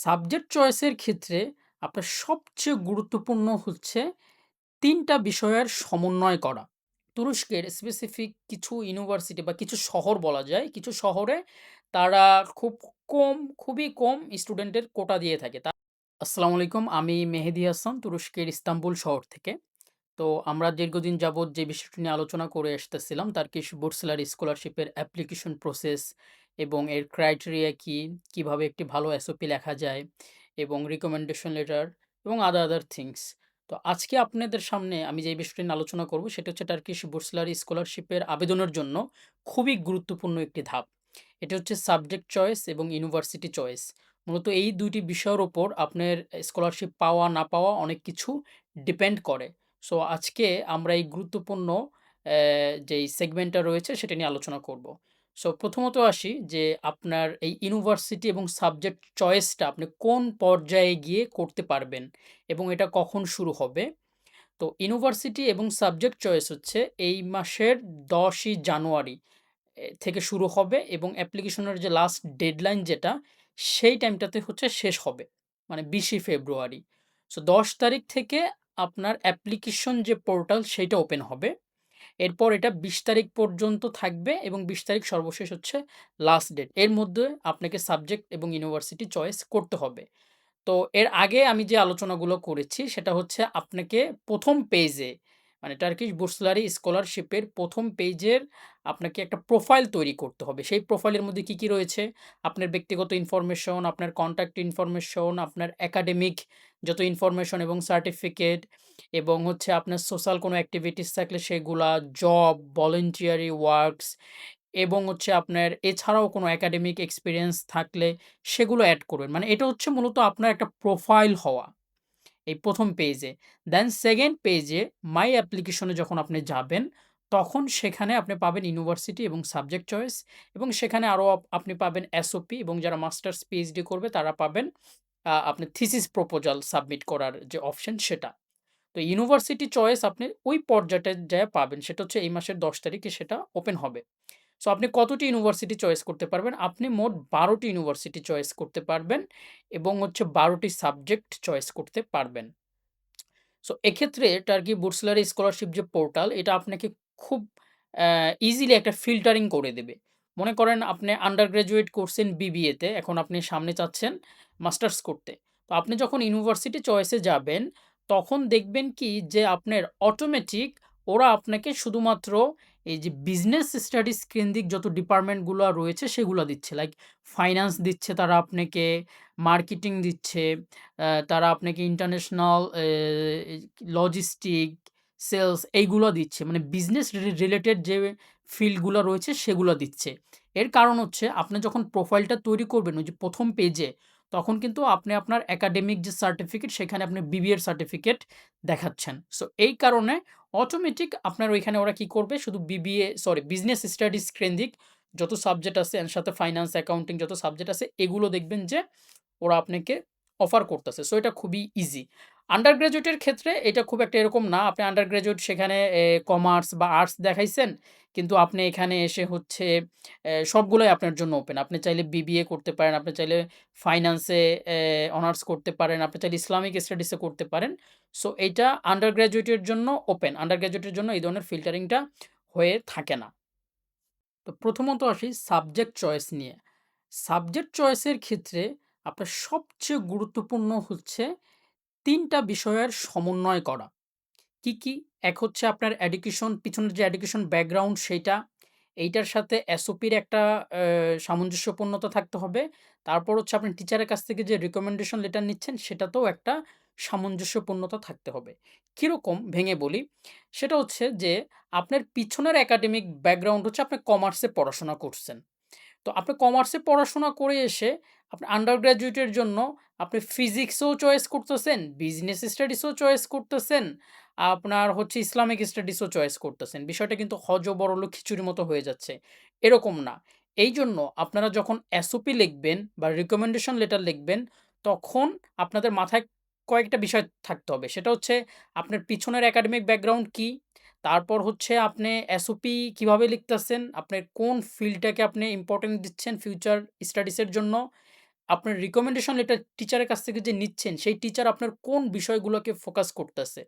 Subject চয়েসের ক্ষেত্রে আপনার সবচেয়ে গুরুত্বপূর্ণ হচ্ছে ৩ টা বিষয়ের সমন্বয় করা। তুরস্কের স্পেসিফিক কিছু ইউনিভার্সিটি বা কিছু শহর বলা যায়। কিছু শহরে তারা খুব খুবই কম স্টুডেন্টের কোটা দিয়ে থাকে। আসসালামু আলাইকুম। আমি মেহেদী হাসান তুরস্কের ইস্তাম্বুল শহর থেকে। তো আমরা দীর্ঘদিন যাবৎ যে বিষয়টি নিয়ে আলোচনা করে আসতেছিলাম টার্কিশ বুরসালার স্কলারশিপের অ্যাপ্লিকেশন প্রসেস এবং এর ক্রাইটেরিয়া কি, কিভাবে একটি ভালো এসওপি লেখা যায় এবং রিকমেন্ডেশন লেটার এবং আদার থিংস। তো আজকে আপনাদের সামনে আমি যে বিষয়টি নিয়ে আলোচনা করব সেটা হচ্ছে টার্কিশ বুরসালার স্কলারশিপের আবেদনের জন্য খুবই গুরুত্বপূর্ণ একটি ধাপ। এটা হচ্ছে সাবজেক্ট চয়েস এবং ইউনিভার্সিটি চয়েস। মূলত এই ২ টি বিষয়ের উপর আপনার স্কলারশিপ পাওয়া না পাওয়া অনেক কিছু ডিপেন্ড করে। সো আজকে আমরা এই গুরুত্বপূর্ণ যেই সেগমেন্টটা রয়েছে সেটা নিয়ে আলোচনা করব। সো প্রথমত আসি যে আপনার এই ইউনিভার্সিটি এবং সাবজেক্ট চয়েসটা আপনি কোন পর্যায়ে গিয়ে করতে পারবেন এবং এটা কখন শুরু হবে। তো ইউনিভার্সিটি এবং সাবজেক্ট চয়েস হচ্ছে এই মাসের ১০ই জানুয়ারি থেকে শুরু হবে এবং অ্যাপ্লিকেশনের যে লাস্ট ডেডলাইন যেটা, সেই টাইমটাতে হচ্ছে শেষ হবে। মানে ২০শে ফেব্রুয়ারি। সো ১০ তারিখ থেকে আপনার অ্যাপ্লিকেশন যে পোর্টাল সেইটা ওপেন হবে। এরপর এটা ২০ তারিখ পর্যন্ত থাকবে এবং ২০ তারিখ সর্বশেষ হচ্ছে লাস্ট ডেট। এর মধ্যে আপনাকে সাবজেক্ট এবং ইউনিভার্সিটি চয়েস করতে হবে। তো এর আগে আমি যে আলোচনাগুলো করেছি সেটা হচ্ছে আপনাকে ১ম পেজে মানে টার্কিশ বুর্সলারি স্কলারশিপের ১ম পেজের আপনাকে একটা প্রোফাইল তৈরি করতে হবে। সেই প্রোফাইলের মধ্যে কি রয়েছে? আপনার ব্যক্তিগত ইনফরমেশন, আপনার কনট্যাক্ট ইনফরমেশন, আপনার একাডেমিক যত ইনফরমেশন এবং সার্টিফিকেট এবং হচ্ছে আপনার সোশ্যাল কোনো এক্টিভিটিস থাকলে সেগুলা, জব, ভলান্টিয়ারি ওয়ার্কস এবং হচ্ছে আপনার এছাড়াও কোনো একাডেমিক এক্সপেরিয়েন্স থাকলে সেগুলো এড করবেন। মানে এটা হচ্ছে মূলত আপনার একটা প্রোফাইল হওয়া, এই ১ম পেজে। দেন 2nd পেজে মাই অ্যাপ্লিকেশন এ যখন আপনি যাবেন, তখন সেখানে আপনি পাবেন ইউনিভার্সিটি এবং সাবজেক্ট চয়েস এবং সেখানে আরো আপনি পাবেন এসওপি এবং যারা মাস্টার্স, পিএইচডি করবে তারা পাবেন আপনার থিসিস প্রপোজাল সাবমিট করার যে অপশন সেটা। তো ইউনিভার্সিটি চয়েস আপনি ওই পর্যায়টায় যেয়ে পাবেন। সেটা হচ্ছে এই মাসের ১০ তারিখে সেটা ওপেন হবে। সো আপনি কতটি ইউনিভার্সিটি চয়েস করতে পারবেন? আপনি মোট ১২ টি ইউনিভার্সিটি চয়েস করতে পারবেন এবং হচ্ছে ১২ টি সাবজেক্ট চয়েস করতে পারবেন। সো এক্ষেত্রে টার্কি বুরসলারি স্কলারশিপ যে পোর্টাল এটা আপনাকে খুব ইজিলি একটা ফিল্টারিং করে দেবে। মনে করেন আপনি আন্ডার গ্র্যাজুয়েট করছেন বিবিএতে, এখন আপনি সামনে চাচ্ছেন মাস্টার্স করতে। তো আপনি যখন ইউনিভার্সিটি চয়েসে যাবেন, তখন দেখবেন কি যে আপনার অটোমেটিক ওরা আপনাকে শুধুমাত্র এই যে বিজনেস স্টাডিজ কেন্দ্রিক যত ডিপার্টমেন্টগুলা রয়েছে সেগুলা দিচ্ছে। লাইক ফাইন্যান্স দিচ্ছে তারা আপনাকে, মার্কেটিং দিচ্ছে। তারা আপনাকে ইন্টারন্যাশনাল লজিস্টিক, সেলস এইগুলো দিচ্ছে। মানে বিজনেস রিলেটেড যে ফিল্ডগুলো রয়েছে সেগুলো দিচ্ছে। এর কারণ হচ্ছে আপনি যখন প্রোফাইলটা তৈরি করবেন ওই যে ১ম পেজে, তখন কিন্তু আপনি আপনার একাডেমিক যে সার্টিফিকেট সেখানে আপনি বিবিএর সার্টিফিকেট দেখাচ্ছেন। সো এই কারণে অটোমেটিক আপনার ওইখানে ওরা কি করবে শুধু বিজনেস স্টাডিজ কেন্দ্রিক যত সাবজেক্ট আছে এর সাথে ফাইন্যান্স, অ্যাকাউন্টিং যত সাবজেক্ট আছে এগুলো দেখবেন যে ওরা আপনাকে অফার করতেছে। সো এটা খুবই ইজি। আন্ডার গ্র্যাজুয়েটের ক্ষেত্রে এটা খুব একটা এরকম না। আপনি আন্ডার গ্র্যাজুয়েট সেখানে কমার্স বা আর্টস দেখাইছেন। কিন্তু আপনি এখানে এসে হচ্ছে সবগুলাই আপনার জন্য ওপেন। আপনি চাইলে বিবিএ করতে পারেন, আপনি চাইলে ফাইন্যান্সে অনার্স করতে পারেন, আপনি চাইলে ইসলামিক স্টাডিজে করতে পারেন। সো এইটা আন্ডার গ্র্যাজুয়েটের জন্য ওপেন। আন্ডার গ্র্যাজুয়েটের জন্য এই ধরনের ফিল্টারিংটা হয়ে থাকে না। তো প্রথমত আসি সাবজেক্ট চয়েস নিয়ে। সাবজেক্ট চয়েসের ক্ষেত্রে আপনার সবচেয়ে গুরুত্বপূর্ণ হচ্ছে ৩ টা বিষয়ের সমন্বয় করা। কি? এক হচ্ছে আপনার এডুকেশন, পিছনের যে এডুকেশন ব্যাকগ্রাউন্ড সেইটা। এইটার সাথে এসওপির একটা সামঞ্জস্যপূর্ণতা থাকতে হবে। তারপর হচ্ছে আপনি টিচারের কাছ থেকে যে রিকমেন্ডেশন লেটার নিচ্ছেন সেটাতেও একটা সামঞ্জস্যপূর্ণতা থাকতে হবে। কিরকম ভেঙে বলি, সেটা হচ্ছে যে আপনার পিছনের একাডেমিক ব্যাকগ্রাউন্ড হচ্ছে আপনি কমার্সে পড়াশোনা করছেন। তো আপনি কমার্সে পড়াশোনা করে এসে আপনি আন্ডার গ্র্যাজুয়েটের জন্য আপনি ফিজিক্সও চয়েস করতেছেন, বিজনেস স্টাডিজও চয়েস করতেছেন, আপনার হচ্ছে ইসলামিক স্টাডিজও চয়েস করতেছেন। বিষয়টা কিন্তু হযবরল খিচুড়ির মতো হয়ে যাচ্ছে। এরকম না। এইজন্য আপনারা যখন এসওপি লিখবেন বা রিকমেন্ডেশন লেটার লিখবেন, তখন আপনাদের মাথায় কয়েকটা বিষয় থাকতে হবে। সেটা হচ্ছে আপনার পিছনের একাডেমিক ব্যাকগ্রাউন্ড কি? তারপর হচ্ছে আপনি এসওপি কিভাবে লিখতেছেন? আপনার কোন ফিল্ডটাকে আপনি ইম্পোর্টেন্স দিচ্ছেন ফিউচার স্টাডিজ এর জন্য? আপনার রিকমেন্ডেশন লেটার টিচারের কাছ থেকে যে নিচ্ছেন, সেই টিচার আপনার কোন বিষয়গুলোকে ফোকাস করতেছে।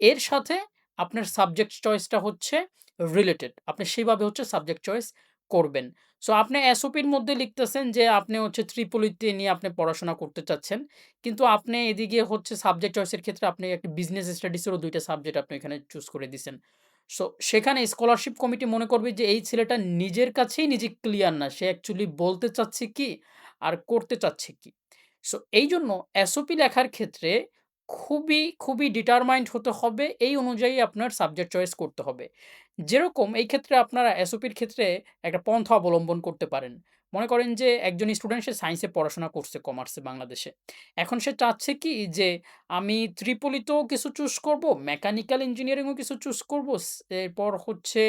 এর সাথে আপনার সাবজেক্ট চয়েসটা হচ্ছে রিলেটেড। আপনি সেভাবে হচ্ছে সাবজেক্ট চয়েস করবেন। সো আপনি এসওপির মধ্যে লিখতেছেন যে আপনি হচ্ছে ট্রিপলিতে নিয়ে আপনি পড়াশোনা করতে চাচ্ছেন। কিন্তু আপনি এদিকে হচ্ছে সাবজেক্ট চয়েসের ক্ষেত্রে আপনি একটা বিজনেস স্টাডিজেরও ২ টা সাবজেক্ট আপনি এখানে চুজ করে দিছেন। সো সেখানে স্কলারশিপ কমিটি মনে করবে যে এই ছেলেটা নিজের কাছেই নিজে ক্লিয়ার না। সে অ্যাকচুয়ালি বলতে চাচ্ছে কি আর করতে চাচ্ছে কি? সো এইজন্য এসওপি লেখার ক্ষেত্রে খুবই ডিটারমাইন্ড হতে হবে। এই অনুযায়ী আপনার সাবজেক্ট চয়েস করতে হবে। যেরকম এই ক্ষেত্রে আপনারা এসওপির ক্ষেত্রে একটা পন্থা অবলম্বন করতে পারেন। মনে করেন যে একজন স্টুডেন্ট সে সায়েন্সে পড়াশোনা করছে কমার্সে বাংলাদেশে। এখন সে চাচ্ছে কি যে আমি ত্রিপলিতেও কিছু চুজ করব, মেকানিক্যাল ইঞ্জিনিয়ারিংও কিছু চুজ করব, এরপর হচ্ছে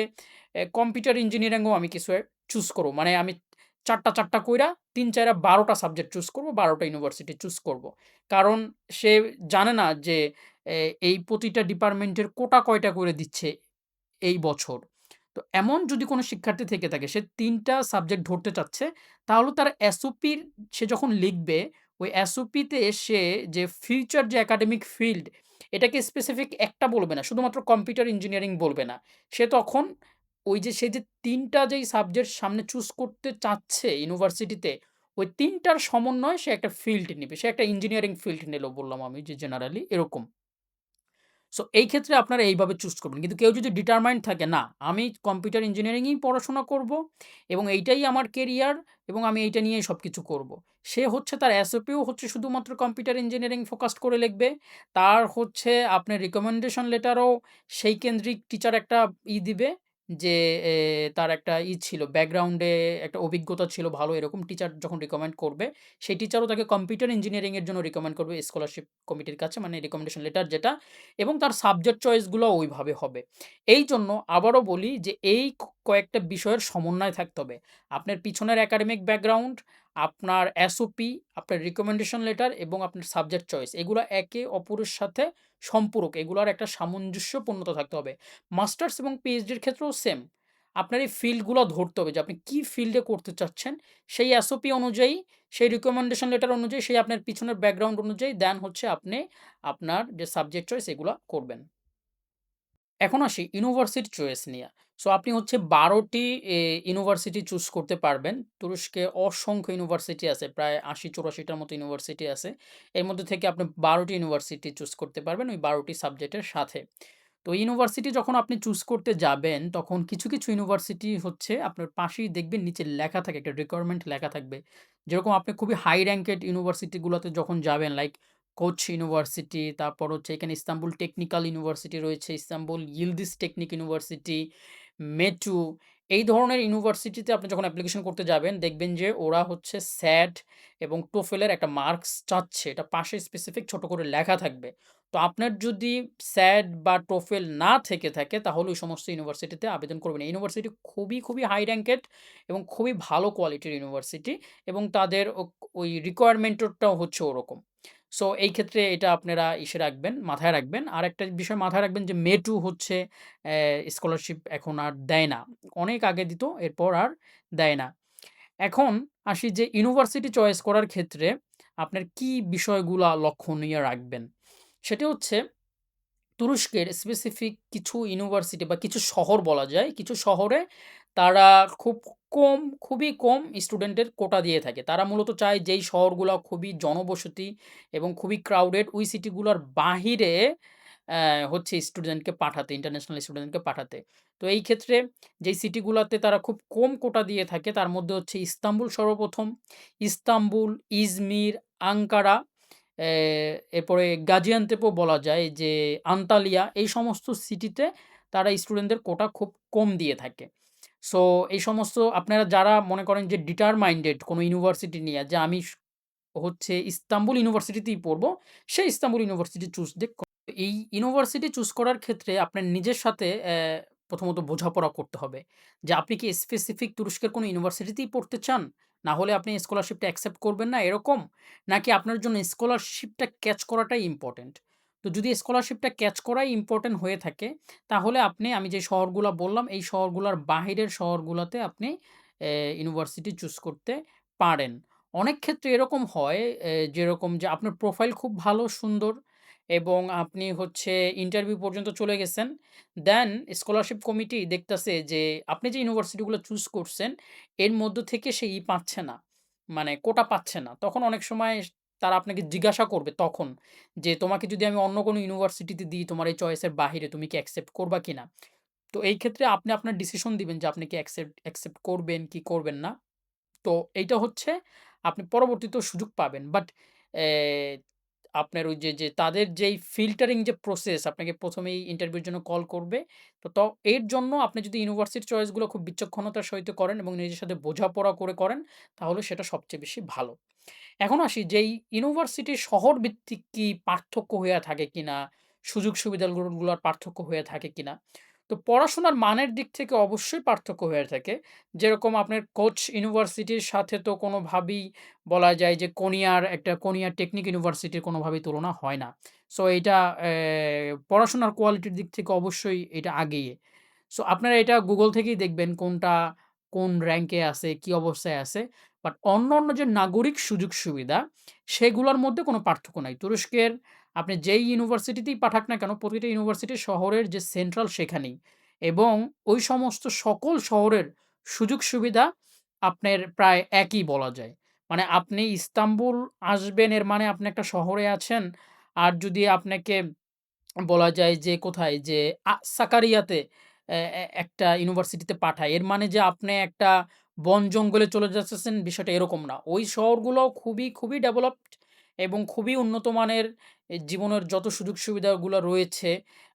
কম্পিউটার ইঞ্জিনিয়ারিংও আমি কিছু চুজ করব। মানে আমি ৪ টা কইরা ৩ ৪ ১২ টা সাবজেক্ট চুজ করব, ১২ টা ইউনিভার্সিটি চুজ করব। কারণ সে জানে না যে এ এই প্রতিটা ডিপার্টমেন্টের কোটা কয়টা করে দিচ্ছে এই বছর। তো এমন যদি কোনো শিক্ষার্থী থেকে থাকে সে ৩ টা সাবজেক্ট ধরতে চাচ্ছে, তাহলে তার এসওপির সে যখন লিখবে, ওই এসওপিতে সে যে ফিউচার যে একাডেমিক ফিল্ড, এটাকে স্পেসিফিক একটা বলবে না। শুধুমাত্র কম্পিউটার ইঞ্জিনিয়ারিং বলবে না। সে তখন ওই যে সে যে ৩ টা যেই সাবজেক্ট সামনে চুজ করতে চাচ্ছে ইউনিভার্সিটিতে, ওই ৩ টার সমন্বয়ে সে একটা ফিল্ড নিবে। সে একটা ইঞ্জিনিয়ারিং ফিল্ড নিলো বললাম আমি যে জেনারেলি এরকম। সো এই ক্ষেত্রে আপনারা এইভাবে চুজ করবেন। কিন্তু কেউ যদি ডিটারমাইন্ড থাকে, না আমি কম্পিউটার ইঞ্জিনিয়ারিংয়েই পড়াশোনা করব এবং এইটাই আমার কেরিয়ার এবং আমি এইটা নিয়েই সবকিছু করব। সে হচ্ছে তার এসওপিও হচ্ছে শুধুমাত্র কম্পিউটার ইঞ্জিনিয়ারিং ফোকাসড করে লিখবে। তার হচ্ছে আপনার রিকমেন্ডেশন লেটারও সেই কেন্দ্রিক টিচার একটা দিবে যে তার একটা ছিল ব্যাকগ্রাউন্ডে একটা অভিজ্ঞতা ছিল ভালো, এরকম টিচার যখন রিকমেন্ড করবে, সেই টিচারও তাকে কম্পিউটার ইঞ্জিনিয়ারিং এর জন্য রিকমেন্ড করবে স্কলারশিপ কমিটির কাছে, মানে রিকমেন্ডেশন লেটার যেটা, এবং তার সাবজেক্ট চয়েসগুলোও ওইভাবে হবে। এইজন্য আবারও বলি যে এই কয়েকটা বিষয়ের সমন্বয় থাকতে হবে। আপনার পিছনের একাডেমিক ব্যাকগ্রাউন্ড, আপনার এসওপি, আপনার রিকমেন্ডেশন লেটার এবং আপনার সাবজেক্ট চয়েস, এগুলা একে অপরের সাথে সম্পূরক। এগুলার একটা সামঞ্জস্যপূর্ণতা থাকতে হবে। মাস্টার্স এবং পিএইচডির ক্ষেত্রেও সেম। আপনার এই ফিল্ডগুলো ধরতে হবে যে আপনি কি ফিল্ডে করতে চাচ্ছেন। সেই এসওপি অনুযায়ী, সেই রিকমেন্ডেশন লেটার অনুযায়ী, সেই আপনার পিছনের ব্যাকগ্রাউন্ড অনুযায়ী দেন হচ্ছে আপনি আপনার যে সাবজেক্ট চয়েস এগুলা করবেন। এখন আসি ইউনিভার্সিটি চয়েস নিয়া। সো আপনি হচ্ছে ১২ টি ইউনিভার্সিটি চুজ করতে পারবেন। তুরস্কে অসংখ্য ইউনিভার্সিটি আছে। প্রায় ৮০-৮৪ টার মতো ইউনিভার্সিটি আছে। এর মধ্যে থেকে আপনি ১২ টি ইউনিভার্সিটি চুজ করতে পারবেন ওই ১২ টি সাবজেক্টের সাথে। তো ইউনিভার্সিটি যখন আপনি চুজ করতে যাবেন, তখন কিছু ইউনিভার্সিটি হচ্ছে আপনার পাশেই দেখবেন নিচে লেখা থাকে, একটা রিকোয়ারমেন্ট লেখা থাকবে। যেরকম আপনি খুবই হাই র‍্যাংকেড ইউনিভার্সিটিগুলোতে যখন যাবেন, লাইক কোচ ইউনিভার্সিটি, তারপর হচ্ছে এখানে ইস্তাম্বুল টেকনিক্যাল ইউনিভার্সিটি রয়েছে, ইস্তাম্বুল ইলদিজ টেকনিক ইউনিভার্সিটি, মেটু, এই ধরনের ইউনিভার্সিটিতে আপনি যখন অ্যাপ্লিকেশন করতে যাবেন, দেখবেন যে ওরা হচ্ছে স্যাট এবং টোফেলের একটা মার্কস চাচ্ছে। এটা পাশে স্পেসিফিক ছোট করে লেখা থাকবে। তো আপনার যদি স্যাট বা টোফেল না থেকে থাকে, তাহলে ওই সমস্ত ইউনিভার্সিটিতে আবেদন করবেন না। ইউনিভার্সিটি খুবই হাই র‍্যাংকেড এবং খুবই ভালো কোয়ালিটির ইউনিভার্সিটি এবং তাদের ওই রিকোয়ারমেন্টটাও হচ্ছে ওরকম। সো এই ক্ষেত্রে এটা আপনারা রাখবেন, মাথায় রাখবেন। আরেকটা বিষয় মাথায় রাখবেন যে মেটু হচ্ছে স্কলারশিপ এখন আর দেয় না। অনেক আগে দিত, এরপর আর দেয় না। এখন আসি যে ইউনিভার্সিটি চয়েস করার ক্ষেত্রে আপনার কি বিষয়গুলা লক্ষণীয় রাখবেন? সেটা হচ্ছে তুরস্কের স্পেসিফিক কিছু ইউনিভার্সিটি বা কিছু শহর বলা যায়। কিছু শহরে তারা খুব খুবই কম স্টুডেন্টের কোটা দিয়ে থাকে। তারা মূলত চায় যেই শহরগুলা খুবই জনবসতি এবং খুবই ক্রাউডেড, ওই সিটিগুলার বাহিরে হচ্ছে স্টুডেন্টকে পাঠাতে, ইন্টারন্যাশনাল স্টুডেন্টকে পাঠাতে। তো এই ক্ষেত্রে যেই সিটিগুলাতে তারা খুব কম কোটা দিয়ে থাকে, তার মধ্যে হচ্ছে ইস্তাম্বুল সর্বপ্রথম। ইস্তাম্বুল, ইজমির, আঙ্কারা, এরপরে গাজিয়ান্তেপও বলা যায় যে আন্তালিয়া, এই সমস্ত সিটিতে তারা স্টুডেন্টদের কোটা খুব কম দিয়ে থাকে। সো এই সমস্ত আপনারা যারা মনে করেন যে ডিটারমাইন্ডেড কোনো ইউনিভার্সিটি নিয়ে যে আমি হচ্ছে ইস্তাম্বুল ইউনিভার্সিটিতেই পড়বো, সেই ইস্তাম্বুল ইউনিভার্সিটি চুজ এই ইউনিভার্সিটি চুজ করার ক্ষেত্রে আপনার নিজের সাথে প্রথমত বোঝাপড়া করতে হবে যে আপনি কি স্পেসিফিক তুরস্কের কোনো ইউনিভার্সিটিতেই পড়তে চান? না হলে আপনি স্কলারশিপটা অ্যাকসেপ্ট করবেন না এরকম? নাকি আপনার জন্য স্কলারশিপটা ক্যাচ করাটাই ইম্পোর্টেন্ট? তো যদি স্কলারশিপটা ক্যাচ করাই ইম্পোর্টেন্ট হয়ে থাকে, তাহলে আমি যে শহরগুলা বললাম, এই শহরগুলার বাহিরের শহরগুলাতে আপনি ইউনিভার্সিটি চুজ করতে পারেন। অনেক ক্ষেত্রে এরকম হয় যেরকম যে আপনার প্রোফাইল খুব ভালো, সুন্দর এবং আপনি হচ্ছে ইন্টারভিউ পর্যন্ত চলে গেছেন। দেন স্কলারশিপ কমিটি দেখতাছে যে আপনি যে ইউনিভার্সিটিগুলো চুজ করছেন, এর মধ্য থেকে সে পাচ্ছে না। মানে কোটা পাচ্ছে না। তখন অনেক সময় তারা আপনাকে জিজ্ঞাসা করবে তখন যে, "তোমাকে যদি আমি অন্য কোনো ইউনিভার্সিটিতে দিই তোমার এই চয়েসের বাহিরে, তুমি কি অ্যাকসেপ্ট করবা কিনা?" তো এই ক্ষেত্রে আপনি আপনার ডিসিশন দিবেন যে আপনি কি অ্যাকসেপ্ট করবেন কি করবেন না। তো এইটা হচ্ছে আপনি পরবর্তীতেও সুযোগ পাবেন। বাট অ্যা আপনার ওই যে তাদের যেই ফিল্টারিং যে প্রসেস আপনাকে ১ম এই ইন্টারভিউর জন্য কল করবে। তো এর জন্য আপনি যদি ইউনিভার্সিটি চয়েস গুলো খুব বিচক্ষণতার সহিত করেন এবং নিজের সাথে বোঝাপড়া করে করেন, তাহলে সেটা সবচেয়ে বেশি ভালো। এখন আসি যেই ইউনিভার্সিটির শহর ভিত্তিক কি পার্থক্য হইয়া থাকে কিনা, সুযোগ সুবিধাগুলোর পার্থক্য হয়ে থাকে কিনা? তো পড়াশোনার মানের দিক থেকে অবশ্যই পার্থক্য হয়ে থাকে। যেরকম আপনার কোচ ইউনিভার্সিটির সাথে তো কোনোভাবেই বলা যায় যে কোনিয়া টেকনিক ইউনিভার্সিটির কোনোভাবেই তুলনা হয় না। সো এইটা পড়াশোনার কোয়ালিটির দিক থেকে অবশ্যই এটা আগেই। সো আপনারা এটা Google থেকেই দেখবেন কোনটা কোন র‍্যাংকে আছে, কি অবস্থায় আছে। বাট অন্যান্য যে নাগরিক সুযোগ-সুবিধা, সেগুলোর মধ্যে কোনো পার্থক্য নাই। তুরস্কের আপনি যেই ইউনিভার্সিটিতেই পাঠাক না কেন, প্রতিটা ইউনিভার্সিটি শহরের যে সেন্ট্রাল সেখানেই। এবং ওই সমস্ত সকল শহরের সুযোগ-সুবিধা আপনার প্রায় একই বলা যায়। মানে আপনি ইস্তাম্বুল আসবেন এর মানে আপনি একটা শহরে আছেন। আর যদি আপনাকে বলা যায় যে কোথায়? যে সাকারিয়াতে একটা ইউনিভার্সিটিতে পাঠায়। এর মানে যে আপনি একটা বন-জঙ্গলে চলে যাচ্ছেন বিষয়টা এরকম না। ওই শহরগুলো খুবই ডেভেলপড এবং খুবই উন্নত মানের জীবনের যত সুযোগ-সুবিধাগুলো রয়েছে,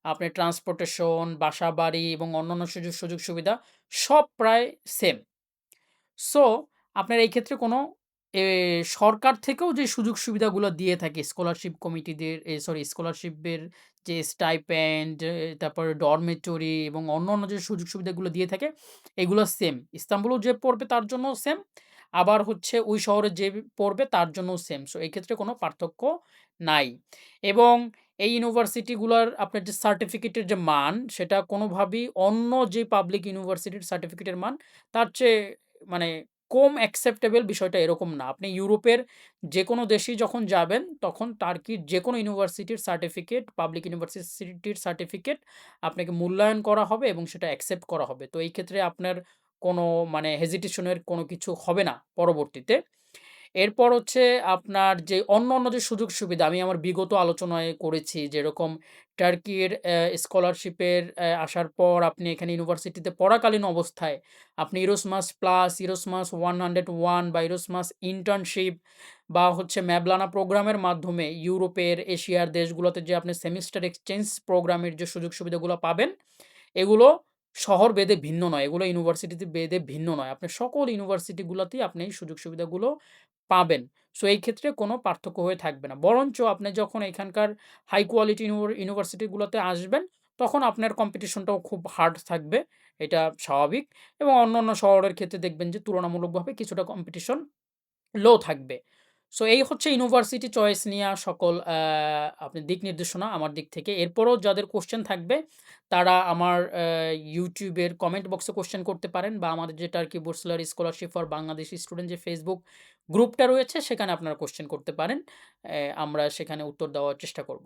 আপনার ট্রান্সপোর্টেশন, বাসা-বাড়ি এবং অন্যান্য সুযোগ-সুবিধা সব প্রায় সেম। সো আপনার এই ক্ষেত্রে কোনো এ সরকার থেকেও যে সুযোগ সুবিধাগুলো দিয়ে থাকে স্কলারশিপ কমিটিদের স্কলারশিপের যে স্টাইপেন্ড তারপরে ডরমেটরি এবং অন্যান্য যে সুযোগ সুবিধাগুলো দিয়ে থাকে এগুলো সেম। ইস্তাম্বুলেও যে পড়বে তার জন্যও সেম। আবার হচ্ছে ওই শহরে যে পড়বে তার জন্যও সেম। সো এই ক্ষেত্রে কোনো পার্থক্য নাই। এবং এই ইউনিভার্সিটিগুলার আপনার যে সার্টিফিকেটের যে মান সেটা কোনোভাবেই অন্য যে পাবলিক ইউনিভার্সিটির সার্টিফিকেটের মান তার চেয়ে মানে কম অ্যাকসেপ্টেবল বিষয়টা এরকম না। আপনি ইউরোপের যেকোনো দেশেই যখন যাবেন, তখন টার্কির যেকোনো ইউনিভার্সিটির সার্টিফিকেট, পাবলিক ইউনিভার্সিটির সার্টিফিকেট আপনাকে মূল্যায়ন করা হবে এবং সেটা অ্যাকসেপ্ট করা হবে। তো এই ক্ষেত্রে আপনার কোনো মানে হেজিটেশন এর কোনো কিছু হবে না পরবর্তীতে। এরপর হচ্ছে আপনার যে অন্যান্য যে সুযোগ-সুবিধা আমি আমার বিগত আলোচনায় করেছি যেরকম টার্কির স্কলারশিপের আসার পর আপনি এখানে ইউনিভার্সিটিতে পড়াকালীন অবস্থায় আপনি ইরোসমাস প্লাস, ইরোসমাস 101 বা ইরোসমাস ইন্টার্নশিপ বা হচ্ছে ম্যাবলানা প্রোগ্রামের মাধ্যমে ইউরোপের, এশিয়ার দেশগুলোতে যে আপনি সেমিস্টার এক্সচেঞ্জ প্রোগ্রামের যে সুযোগ-সুবিধাগুলো পাবেন, এগুলো শহর ভেদে ভিন্ন নয়। এগুলো ইউনিভার্সিটিতে ভেদে ভিন্ন নয়। আপনি সকল ইউনিভার্সিটিগুলাতেই আপনি এই সুযোগ-সুবিধাগুলো পাবেন। সো এই ক্ষেত্রে কোনো পার্থক্য হয়ে থাকবে না। বরঞ্চ আপনি যখন এখানকার হাই কোয়ালিটি ইউনিভার্সিটিগুলোতে আসবেন, তখন আপনার কম্পিটিশনটাও খুব হার্ড থাকবে। এটা স্বাভাবিক এবং অন্যান্য শহরের ক্ষেত্রে দেখবেন যে তুলনামূলকভাবে কিছুটা কম্পিটিশন লো থাকবে। সো এই হচ্ছে ইউনিভার্সিটি চয়েস নিয়া সকল আপনার দিক নির্দেশনা আমার দিক থেকে। এরপরেও যাদের কোয়েশ্চেন থাকবে তারা আমার YouTube এর কমেন্ট বক্সে কোয়েশ্চেন করতে পারেন বা আমাদের যে টার্কি বুরসুলার স্কলারশিপ ফর বাংলাদেশি স্টুডেন্ট যে Facebook গ্রুপটা রয়েছে সেখানে আপনারা কোয়েশ্চেন করতে পারেন। আমরা সেখানে উত্তর দেওয়ার চেষ্টা করব।